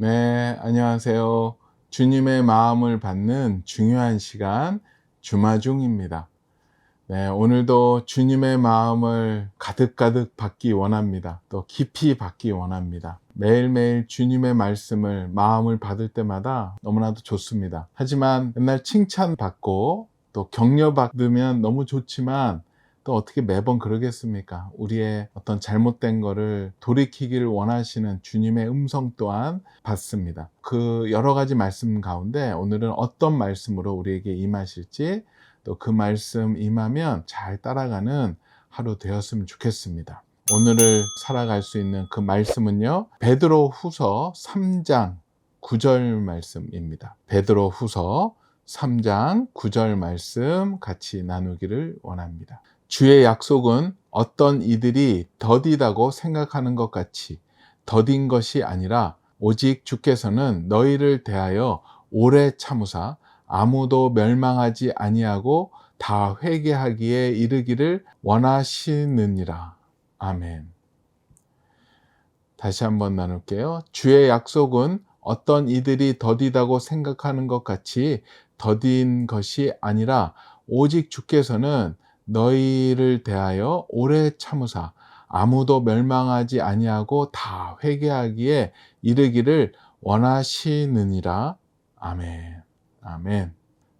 네, 안녕하세요. 주님의 마음을 받는 중요한 시간, 주마중입니다. 네, 오늘도 주님의 마음을 가득가득 받기 원합니다. 또 깊이 받기 원합니다. 매일매일 주님의 말씀을, 마음을 받을 때마다 너무나도 좋습니다. 하지만 맨날 칭찬받고 또 격려받으면 너무 좋지만 또 어떻게 매번 그러겠습니까? 우리의 어떤 잘못된 거를 돌이키기를 원하시는 주님의 음성 또한 받습니다. 그 여러 가지 말씀 가운데 오늘은 어떤 말씀으로 우리에게 임하실지, 또 그 말씀 임하면 잘 따라가는 하루 되었으면 좋겠습니다. 오늘을 살아갈 수 있는 그 말씀은요, 베드로 후서 3장 9절 말씀입니다. 베드로 후서 3장 9절 말씀 같이 나누기를 원합니다. 주의 약속은 어떤 이들이 더디다고 생각하는 것 같이 더딘 것이 아니라 오직 주께서는 너희를 대하여 오래 참으사 아무도 멸망하지 아니하고 다 회개하기에 이르기를 원하시느니라. 아멘. 다시 한번 나눌게요. 주의 약속은 어떤 이들이 더디다고 생각하는 것 같이 더딘 것이 아니라 오직 주께서는 너희를 대하여 오래 참으사 아무도 멸망하지 아니하고 다 회개하기에 이르기를 원하시느니라. 아멘. 아멘.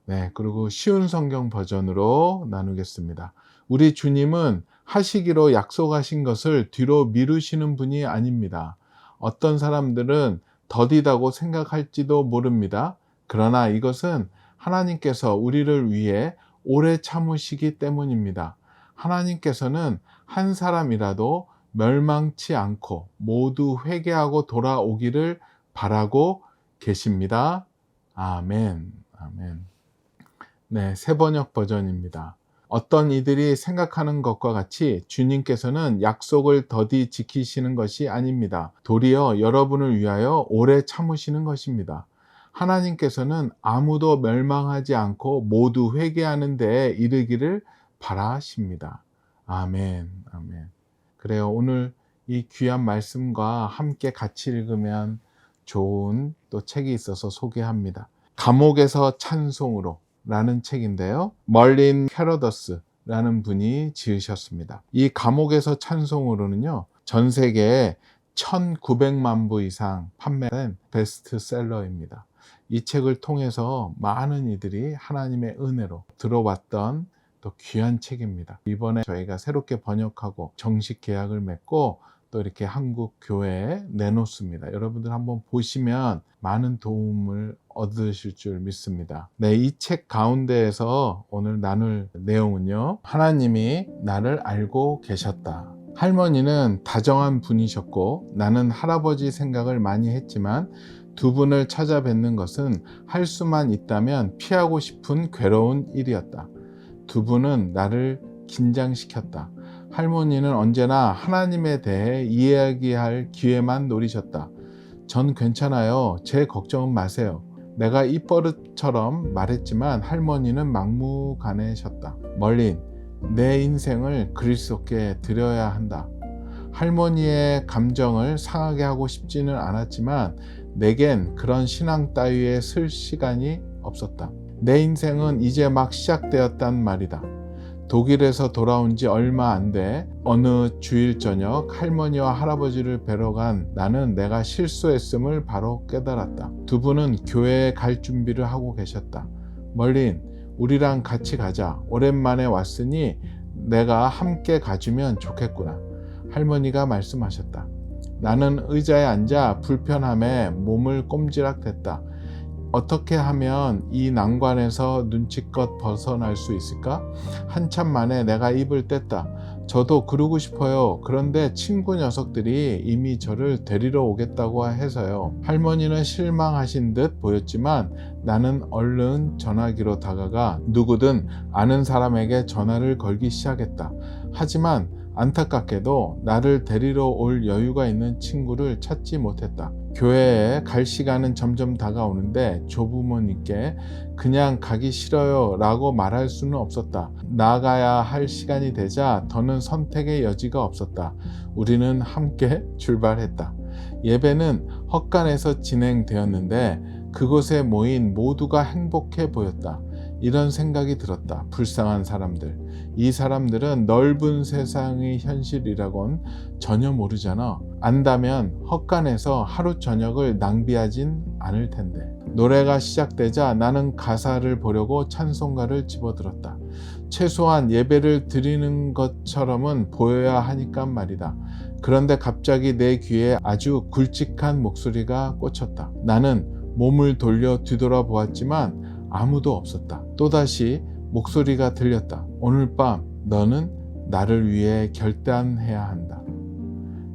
네, 그리고 쉬운 성경 버전으로 나누겠습니다. 우리 주님은 하시기로 약속하신 것을 뒤로 미루시는 분이 아닙니다. 어떤 사람들은 더디다고 생각할지도 모릅니다. 그러나 이것은 하나님께서 우리를 위해 오래 참으시기 때문입니다. 하나님께서는 한 사람이라도 멸망치 않고 모두 회개하고 돌아오기를 바라고 계십니다. 아멘. 아멘. 네, 새번역 버전입니다. 어떤 이들이 생각하는 것과 같이 주님께서는 약속을 더디 지키시는 것이 아닙니다. 도리어 여러분을 위하여 오래 참으시는 것입니다. 하나님께서는 아무도 멸망하지 않고 모두 회개하는 데에 이르기를 바라십니다. 아멘. 아멘. 그래요. 오늘 이 귀한 말씀과 함께 같이 읽으면 좋은 또 책이 있어서 소개합니다. 감옥에서 찬송으로 라는 책인데요, 멀린 캐러더스라는 분이 지으셨습니다. 이 감옥에서 찬송으로는요, 전 세계에 1900만 부 이상 판매된 베스트셀러입니다. 이 책을 통해서 많은 이들이 하나님의 은혜로 들어왔던 또 귀한 책입니다. 이번에 저희가 새롭게 번역하고 정식 계약을 맺고 또 이렇게 한국 교회에 내놓습니다. 여러분들 한번 보시면 많은 도움을 얻으실 줄 믿습니다. 네, 이 책 가운데에서 오늘 나눌 내용은요, 하나님이 나를 알고 계셨다. 할머니는 다정한 분이셨고 나는 할아버지 생각을 많이 했지만 두 분을 찾아뵙는 것은 할 수만 있다면 피하고 싶은 괴로운 일이었다. 두 분은 나를 긴장시켰다. 할머니는 언제나 하나님에 대해 이야기할 기회만 노리셨다. 전 괜찮아요. 제 걱정은 마세요. 내가 입버릇처럼 말했지만 할머니는 막무가내셨다. 멀린, 내 인생을 그리스도께 드려야 한다. 할머니의 감정을 상하게 하고 싶지는 않았지만 내겐 그런 신앙 따위에 쓸 시간이 없었다. 내 인생은 이제 막 시작되었단 말이다. 독일에서 돌아온 지 얼마 안 돼 어느 주일 저녁 할머니와 할아버지를 뵈러 간 나는 내가 실수했음을 바로 깨달았다. 두 분은 교회에 갈 준비를 하고 계셨다. 멀린, 우리랑 같이 가자. 오랜만에 왔으니 내가 함께 가주면 좋겠구나. 할머니가 말씀하셨다. 나는 의자에 앉아 불편함에 몸을 꼼지락댔다. 어떻게 하면 이 난관에서 눈치껏 벗어날 수 있을까? 한참 만에 내가 입을 뗐다. 저도 그러고 싶어요. 그런데 친구 녀석들이 이미 저를 데리러 오겠다고 해서요. 할머니는 실망하신 듯 보였지만 나는 얼른 전화기로 다가가 누구든 아는 사람에게 전화를 걸기 시작했다. 하지만 안타깝게도 나를 데리러 올 여유가 있는 친구를 찾지 못했다. 교회에 갈 시간은 점점 다가오는데 조부모님께 그냥 가기 싫어요 라고 말할 수는 없었다. 나가야 할 시간이 되자 더는 선택의 여지가 없었다. 우리는 함께 출발했다. 예배는 헛간에서 진행되었는데 그곳에 모인 모두가 행복해 보였다. 이런 생각이 들었다. 불쌍한 사람들. 이 사람들은 넓은 세상의 현실이라곤 전혀 모르잖아. 안다면 헛간에서 하루 저녁을 낭비하진 않을 텐데. 노래가 시작되자 나는 가사를 보려고 찬송가를 집어들었다. 최소한 예배를 드리는 것처럼은 보여야 하니까 말이다. 그런데 갑자기 내 귀에 아주 굵직한 목소리가 꽂혔다. 나는 몸을 돌려 뒤돌아보았지만 아무도 없었다. 또다시 목소리가 들렸다. 오늘 밤 너는 나를 위해 결단해야 한다.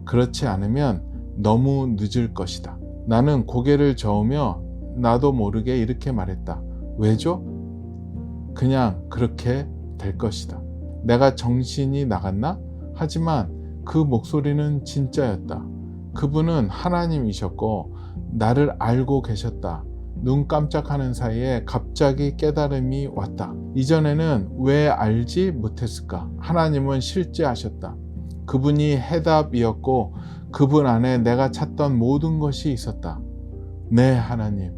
그렇지 않으면 너무 늦을 것이다. 나는 고개를 저으며 나도 모르게 이렇게 말했다. 왜죠? 그냥 그렇게 될 것이다. 내가 정신이 나갔나? 하지만 그 목소리는 진짜였다. 그분은 하나님이셨고 나를 알고 계셨다. 눈 깜짝하는 사이에 갑자기 깨달음이 왔다. 이전에는 왜 알지 못했을까? 하나님은 실제하셨다. 그분이 해답이었고 그분 안에 내가 찾던 모든 것이 있었다. 네, 하나님.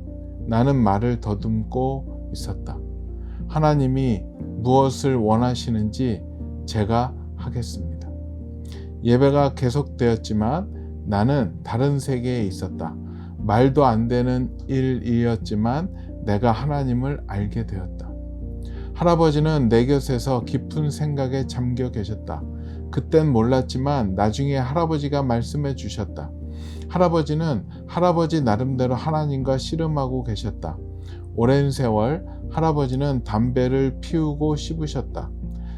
나는 말을 더듬고 있었다. 하나님이 무엇을 원하시는지 제가 하겠습니다. 예배가 계속되었지만 나는 다른 세계에 있었다. 말도 안 되는 일이었지만 내가 하나님을 알게 되었다. 할아버지는 내 곁에서 깊은 생각에 잠겨 계셨다. 그땐 몰랐지만 나중에 할아버지가 말씀해 주셨다. 할아버지는 할아버지 나름대로 하나님과 씨름하고 계셨다. 오랜 세월 할아버지는 담배를 피우고 씹으셨다.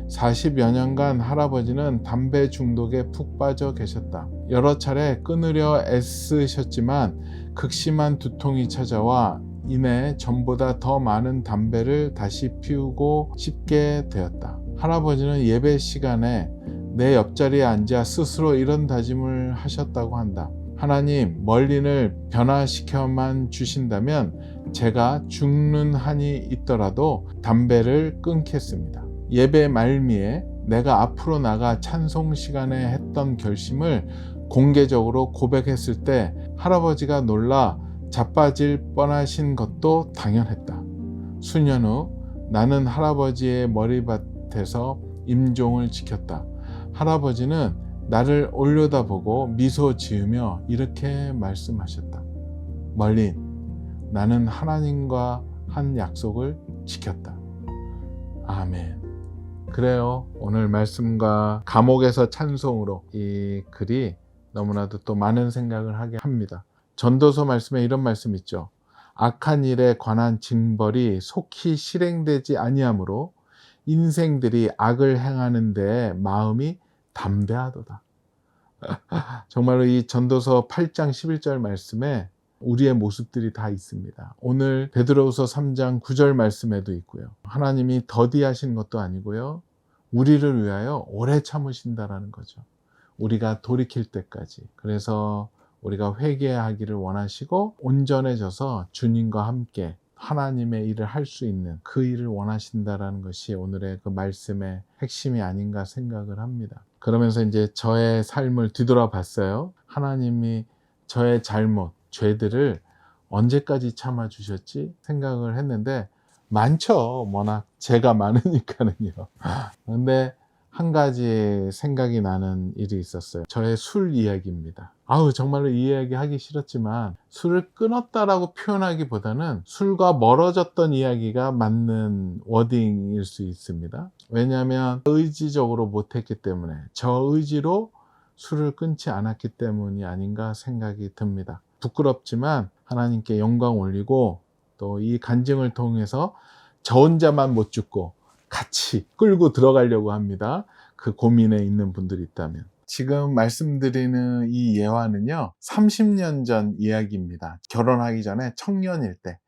40여 년간 할아버지는 담배 중독에 푹 빠져 계셨다. 여러 차례 끊으려 애쓰셨지만 극심한 두통이 찾아와 이내 전보다 더 많은 담배를 다시 피우고 씹게 되었다. 할아버지는 예배 시간에 내 옆자리에 앉아 스스로 이런 다짐을 하셨다고 한다. 하나님, 멀린을 변화시켜만 주신다면 제가 죽는 한이 있더라도 담배를 끊겠습니다. 예배 말미에 내가 앞으로 나가 찬송 시간에 했던 결심을 공개적으로 고백했을 때 할아버지가 놀라 자빠질 뻔하신 것도 당연했다. 수년 후 나는 할아버지의 머리밭에서 임종을 지켰다. 할아버지는 나를 올려다보고 미소 지으며 이렇게 말씀하셨다. 멀린, 나는 하나님과 한 약속을 지켰다. 아멘. 그래요. 오늘 말씀과 감옥에서 찬송으로 이 글이 너무나도 또 많은 생각을 하게 합니다. 전도서 말씀에 이런 말씀 있죠. 악한 일에 관한 징벌이 속히 실행되지 아니하므로 인생들이 악을 행하는 데에 마음이 담대하도다. 정말로 이 전도서 8장 11절 말씀에 우리의 모습들이 다 있습니다. 오늘 베드로후서 3장 9절 말씀에도 있고요. 하나님이 더디하신 것도 아니고요. 우리를 위하여 오래 참으신다라는 거죠. 우리가 돌이킬 때까지. 그래서 우리가 회개하기를 원하시고 온전해져서 주님과 함께 하나님의 일을 할 수 있는 그 일을 원하신다라는 것이 오늘의 그 말씀의 핵심이 아닌가 생각을 합니다. 그러면서 이제 저의 삶을 뒤돌아봤어요. 하나님이 저의 잘못, 죄들을 언제까지 참아주셨지 생각을 했는데 많죠. 워낙 죄가 많으니까는요. 근데 한 가지 생각이 나는 일이 있었어요. 저의 술 이야기입니다. 정말로 이 이야기 하기 싫었지만 술을 끊었다라고 표현하기보다는 술과 멀어졌던 이야기가 맞는 워딩일 수 있습니다. 왜냐하면 의지적으로 못했기 때문에 저 의지로 술을 끊지 않았기 때문이 아닌가 생각이 듭니다. 부끄럽지만 하나님께 영광 올리고 또 이 간증을 통해서 저 혼자만 못 죽고 같이 끌고 들어가려고 합니다. 그 고민에 있는 분들이 있다면. 지금 말씀드리는 이 예화는요, 30년 전 이야기입니다. 결혼하기 전에 청년일 때.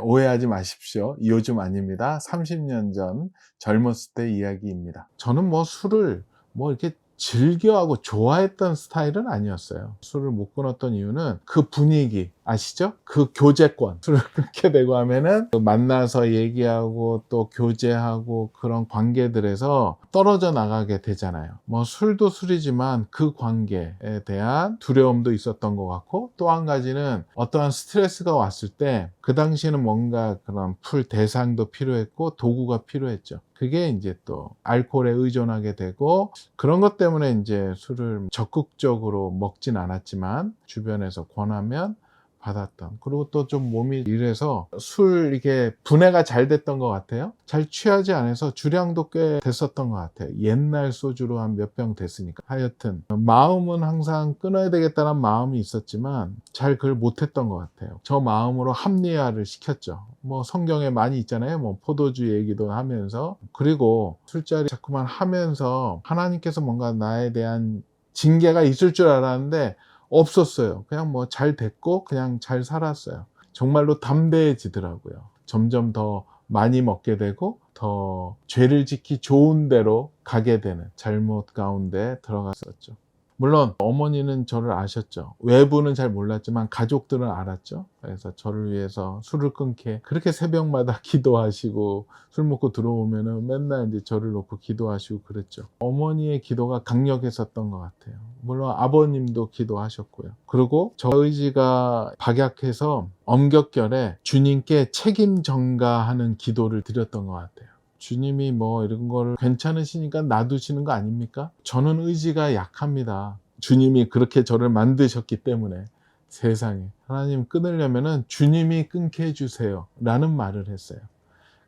오해하지 마십시오. 요즘 아닙니다. 30년 전 젊었을 때 이야기입니다. 저는 술을 이렇게 즐겨하고 좋아했던 스타일은 아니었어요. 술을 못 끊었던 이유는 그 분위기, 아시죠? 그 교제권, 술을 끊게 되고 하면은 그 만나서 얘기하고 또 교제하고 그런 관계들에서 떨어져 나가게 되잖아요. 뭐 술도 술이지만 그 관계에 대한 두려움도 있었던 것 같고, 또 한 가지는 어떠한 스트레스가 왔을 때 그 당시에는 뭔가 그런 풀 대상도 필요했고 도구가 필요했죠. 그게 이제 또 알코올에 의존하게 되고, 그런 것 때문에 이제 술을 적극적으로 먹진 않았지만 주변에서 권하면 받았던. 그리고 또 좀 몸이 이래서 술 이게 분해가 잘 됐던 것 같아요. 잘 취하지 않아서 주량도 꽤 됐었던 것 같아요. 옛날 소주로 한 몇 병 됐으니까. 하여튼 마음은 항상 끊어야 되겠다는 마음이 있었지만 잘 그걸 못했던 것 같아요. 저 마음으로 합리화를 시켰죠. 뭐 성경에 많이 있잖아요. 뭐 포도주 얘기도 하면서, 그리고 술자리 자꾸만 하면서 하나님께서 뭔가 나에 대한 징계가 있을 줄 알았는데 없었어요. 그냥 뭐 잘 됐고 그냥 잘 살았어요. 정말로 담대해지더라고요. 점점 더 많이 먹게 되고 더 죄를 짓기 좋은 데로 가게 되는, 잘못 가운데 들어갔었죠. 물론 어머니는 저를 아셨죠. 외부는 잘 몰랐지만 가족들은 알았죠. 그래서 저를 위해서 술을 끊게 그렇게 새벽마다 기도하시고, 술 먹고 들어오면은 맨날 이제 저를 놓고 기도하시고 그랬죠. 어머니의 기도가 강력했었던 것 같아요. 물론 아버님도 기도하셨고요. 그리고 저 의지가 박약해서 엄격결에 주님께 책임 전가하는 기도를 드렸던 것 같아요. 주님이 뭐 이런 거를 괜찮으시니까 놔두시는 거 아닙니까? 저는 의지가 약합니다. 주님이 그렇게 저를 만드셨기 때문에. 세상에, 하나님 끊으려면은 주님이 끊게 해주세요 라는 말을 했어요.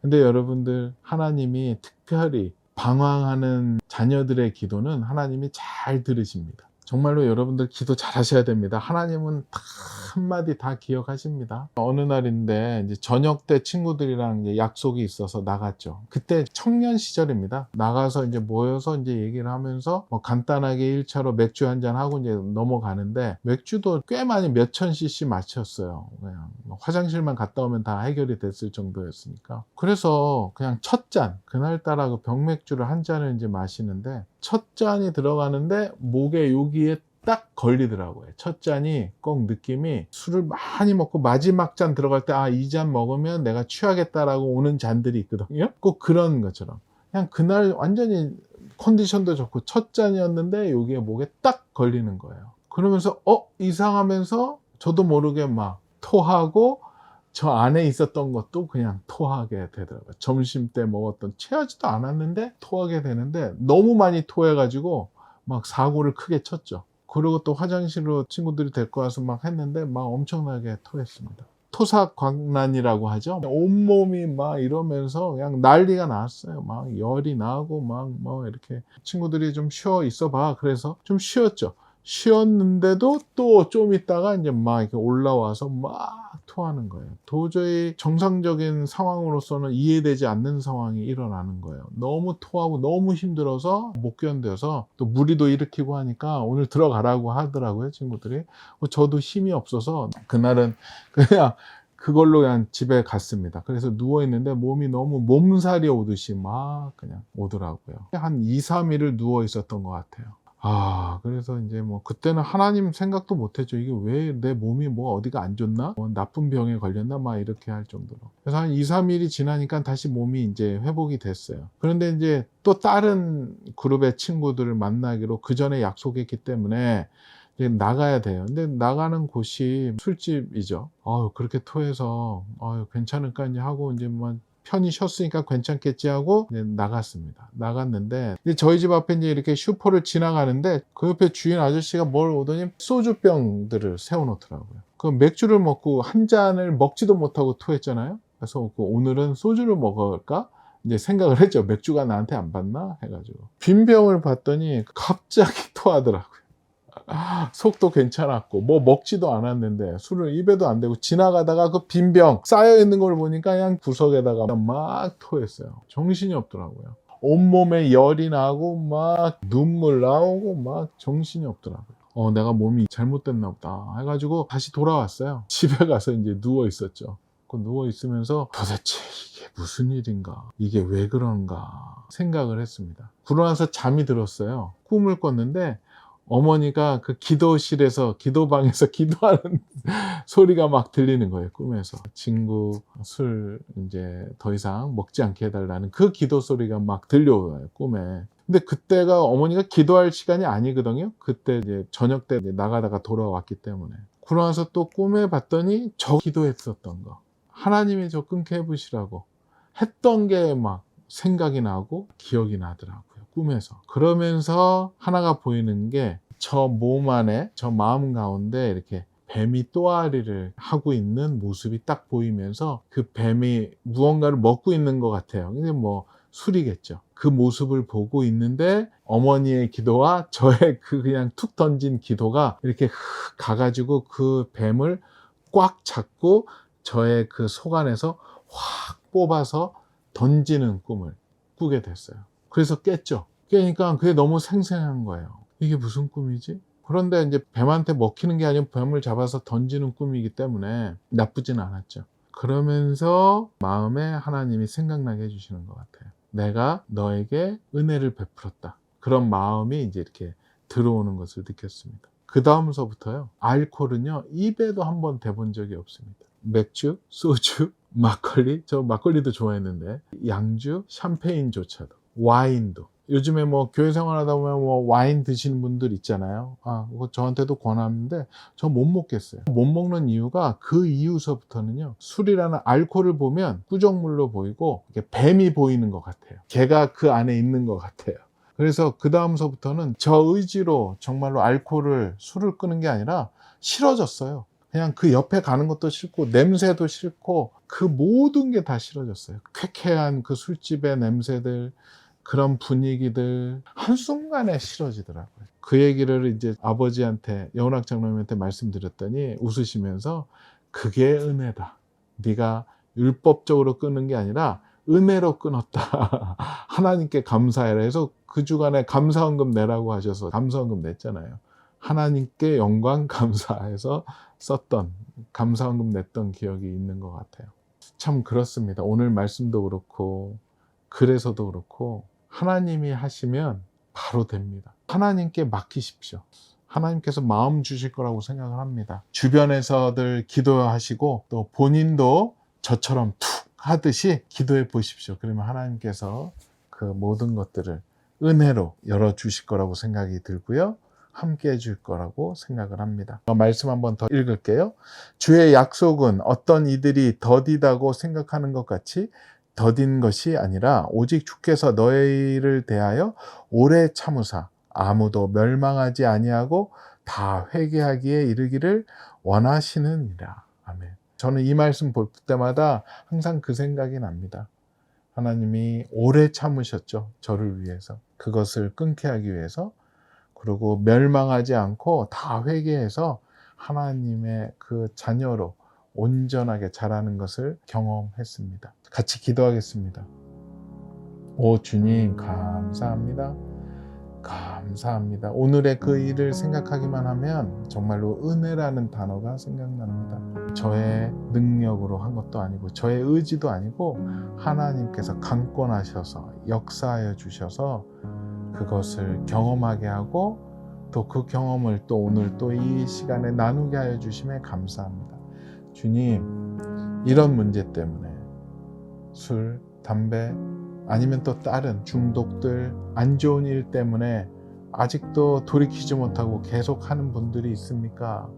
근데 여러분들, 하나님이 특별히 방황하는 자녀들의 기도는 하나님이 잘 들으십니다. 정말로 여러분들 기도 잘 하셔야 됩니다. 하나님은 다 한마디 다 기억하십니다. 어느 날인데 이제 저녁 때 친구들이랑 이제 약속이 있어서 나갔죠. 그때 청년 시절입니다. 나가서 이제 모여서 이제 얘기를 하면서 뭐 간단하게 1차로 맥주 한잔 하고 이제 넘어가는데, 맥주도 꽤 많이 몇천 cc 마셨어요. 그냥 뭐 화장실만 갔다 오면 다 해결이 됐을 정도였으니까. 그래서 그냥 첫 잔, 그날따라 그 병맥주를 한 잔을 이제 마시는데, 첫 잔이 들어가는데 목에 여기에 딱 걸리더라고요. 첫 잔이 꼭 느낌이, 술을 많이 먹고 마지막 잔 들어갈 때 이 잔 먹으면 내가 취하겠다라고 오는 잔들이 있거든요. 꼭 그런 것처럼 그냥 그날 완전히 컨디션도 좋고 첫 잔이었는데 여기에 목에 딱 걸리는 거예요. 그러면서 이상하면서 저도 모르게 막 토하고, 저 안에 있었던 것도 그냥 토하게 되더라고요. 점심 때 먹었던, 취하지도 않았는데 토하게 되는데, 너무 많이 토해가지고 막 사고를 크게 쳤죠. 그리고 또 화장실로 친구들이 데리고 와서 막 했는데 막 엄청나게 토했습니다. 토사광난이라고 하죠. 온몸이 막 이러면서 그냥 난리가 났어요. 막 열이 나고 막 뭐 이렇게, 친구들이 좀 쉬어 있어 봐 그래서 좀 쉬었죠. 쉬었는데도 또 좀 있다가 이제 막 이렇게 올라와서 막 토하는 거예요. 도저히 정상적인 상황으로서는 이해되지 않는 상황이 일어나는 거예요. 너무 토하고 너무 힘들어서 못 견뎌서, 또 무리도 일으키고 하니까 오늘 들어가라고 하더라고요, 친구들이. 저도 힘이 없어서 그날은 그냥 그걸로 그냥 집에 갔습니다. 그래서 누워있는데 몸이 너무 몸살이 오듯이 막 그냥 오더라고요. 한 2, 3일을 누워 있었던 것 같아요. 그래서 이제 뭐 그때는 하나님 생각도 못 했죠. 이게 왜 내 몸이 뭐 어디가 안 좋나? 뭐 나쁜 병에 걸렸나? 막 이렇게 할 정도로. 그래서 한 2, 3일이 지나니까 다시 몸이 이제 회복이 됐어요. 그런데 이제 또 다른 그룹의 친구들을 만나기로 그 전에 약속했기 때문에 이제 나가야 돼요. 근데 나가는 곳이 술집이죠. 그렇게 토해서 괜찮을까 이제 하고 이제 뭐 편히 쉬었으니까 괜찮겠지 하고 이제 나갔습니다. 나갔는데 이제 저희 집 앞에 이제 이렇게 슈퍼를 지나가는데 그 옆에 주인 아저씨가 뭘 오더니 소주병들을 세워놓더라고요. 그 맥주를 먹고 한 잔을 먹지도 못하고 토했잖아요. 그래서 오늘은 소주를 먹을까? 이제 생각을 했죠. 맥주가 나한테 안 받나? 해가지고. 빈 병을 봤더니 갑자기 토하더라고요. 속도 괜찮았고 뭐 먹지도 않았는데 술을 입에도 안 대고 지나가다가 그 빈병 쌓여있는 걸 보니까 그냥 구석에다가 막 토했어요. 정신이 없더라고요. 온몸에 열이 나고 막 눈물 나오고 막 정신이 없더라고요. 내가 몸이 잘못됐나 보다 해가지고 다시 돌아왔어요. 집에 가서 이제 누워 있었죠. 누워 있으면서 도대체 이게 무슨 일인가, 이게 왜 그런가 생각을 했습니다. 그러고 나서 잠이 들었어요. 꿈을 꿨는데 어머니가 그 기도실에서 기도방에서 기도하는 소리가 막 들리는 거예요, 꿈에서. 친구 술 이제 더 이상 먹지 않게 해달라는 그 기도 소리가 막 들려와요, 꿈에. 근데 그때가 어머니가 기도할 시간이 아니거든요. 그때 이제 저녁 때 나가다가 돌아왔기 때문에. 그러고 나서 또 꿈에 봤더니 저 기도했었던 거, 하나님이 저 끊게 해보시라고 했던 게 막 생각이 나고 기억이 나더라고요, 꿈에서. 그러면서 하나가 보이는 게 저 몸 안에, 저 마음 가운데 이렇게 뱀이 또아리를 하고 있는 모습이 딱 보이면서 그 뱀이 무언가를 먹고 있는 것 같아요. 근데 뭐 술이겠죠. 그 모습을 보고 있는데 어머니의 기도와 저의 그 그냥 툭 던진 기도가 이렇게 가가지고 그 뱀을 꽉 잡고 저의 그 속 안에서 확 뽑아서 던지는 꿈을 꾸게 됐어요. 그래서 깼죠. 깨니까 그게 너무 생생한 거예요. 이게 무슨 꿈이지? 그런데 이제 뱀한테 먹히는 게 아니고 뱀을 잡아서 던지는 꿈이기 때문에 나쁘진 않았죠. 그러면서 마음에 하나님이 생각나게 해주시는 것 같아요. 내가 너에게 은혜를 베풀었다. 그런 마음이 이제 이렇게 들어오는 것을 느꼈습니다. 그 다음서부터요, 알코올은요, 입에도 한번 대본 적이 없습니다. 맥주, 소주, 막걸리, 저 막걸리도 좋아했는데, 양주, 샴페인조차도, 와인도. 요즘에 뭐 교회 생활하다 보면 뭐 와인 드시는 분들 있잖아요. 그거 저한테도 권하는데 저 못 먹겠어요. 못 먹는 이유가 그 이후서부터는요, 술이라는 알코올을 보면 꾸정물로 보이고 이렇게 뱀이 보이는 것 같아요. 걔가 그 안에 있는 것 같아요. 그래서 그 다음서부터는 저 의지로 정말로 알코올을, 술을 끄는 게 아니라 싫어졌어요. 그냥 그 옆에 가는 것도 싫고 냄새도 싫고 그 모든 게 다 싫어졌어요. 쾌쾌한 그 술집의 냄새들, 그런 분위기들 한순간에 싫어지더라고요. 그 얘기를 이제 아버지한테, 영원학 장로님한테 말씀드렸더니 웃으시면서 그게 은혜다. 네가 율법적으로 끊는 게 아니라 은혜로 끊었다. 하나님께 감사해라 해서 그 주간에 감사헌금 내라고 하셔서 감사헌금 냈잖아요. 하나님께 영광 감사해서 썼던, 감사헌금 냈던 기억이 있는 것 같아요. 참 그렇습니다. 오늘 말씀도 그렇고 그래서도 그렇고 하나님이 하시면 바로 됩니다. 하나님께 맡기십시오. 하나님께서 마음 주실 거라고 생각을 합니다. 주변에서들 기도하시고 또 본인도 저처럼 툭 하듯이 기도해 보십시오. 그러면 하나님께서 그 모든 것들을 은혜로 열어주실 거라고 생각이 들고요, 함께 해줄 거라고 생각을 합니다. 말씀 한번 더 읽을게요. 주의 약속은 어떤 이들이 더디다고 생각하는 것 같이 더딘 것이 아니라 오직 주께서 너희를 대하여 오래 참으사 아무도 멸망하지 아니하고 다 회개하기에 이르기를 원하시느니라. 아멘. 저는 이 말씀 볼 때마다 항상 그 생각이 납니다. 하나님이 오래 참으셨죠. 저를 위해서. 그것을 끊게 하기 위해서. 그리고 멸망하지 않고 다 회개해서 하나님의 그 자녀로 온전하게 자라는 것을 경험했습니다. 같이 기도하겠습니다. 오 주님, 감사합니다. 감사합니다. 오늘의 그 일을 생각하기만 하면 정말로 은혜라는 단어가 생각납니다. 저의 능력으로 한 것도 아니고 저의 의지도 아니고 하나님께서 강권하셔서 역사하여 주셔서 그것을 경험하게 하고 또 그 경험을 또 오늘 또 이 시간에 나누게 하여 주심에 감사합니다. 주님, 이런 문제 때문에 술, 담배, 아니면 또 다른 중독들, 안 좋은 일 때문에 아직도 돌이키지 못하고 계속 하는 분들이 있습니까?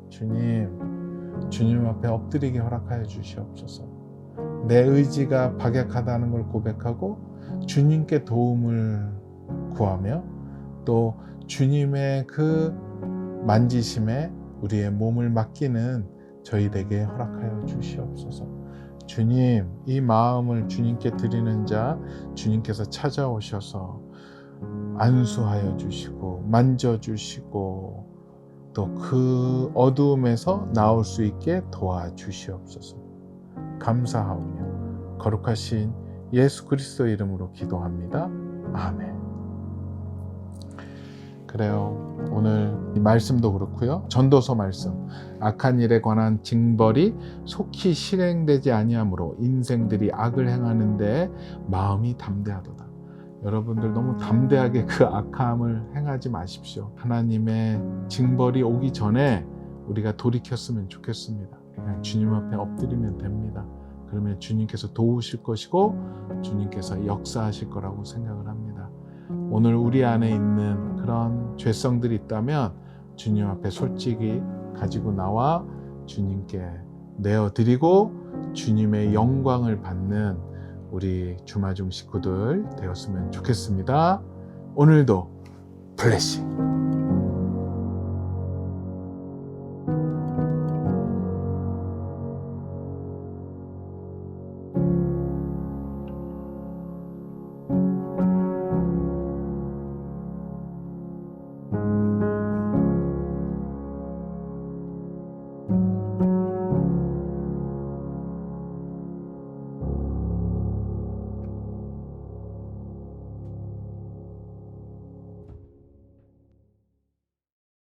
주님, 주님 앞에 엎드리게 허락하여 주시옵소서. 내 의지가 박약하다는 걸 고백하고 주님께 도움을 구하며 또 주님의 그 만지심에 우리의 몸을 맡기는 저희에게 허락하여 주시옵소서. 주님, 이 마음을 주님께 드리는 자 주님께서 찾아오셔서 안수하여 주시고 만져주시고 또 그 어두움에서 나올 수 있게 도와주시옵소서. 감사하오며 거룩하신 예수 그리스도 이름으로 기도합니다. 아멘. 그래요. 오늘 이 말씀도 그렇고요. 전도서 말씀, 악한 일에 관한 징벌이 속히 실행되지 아니하므로 인생들이 악을 행하는데 마음이 담대하도다. 여러분들 너무 담대하게 그 악함을 행하지 마십시오. 하나님의 징벌이 오기 전에 우리가 돌이켰으면 좋겠습니다. 그냥 주님 앞에 엎드리면 됩니다. 그러면 주님께서 도우실 것이고 주님께서 역사하실 거라고 생각을 합니다. 오늘 우리 안에 있는 그런 죄성들이 있다면 주님 앞에 솔직히 가지고 나와 주님께 내어드리고 주님의 영광을 받는 우리 주마중 식구들 되었으면 좋겠습니다. 오늘도 블레싱.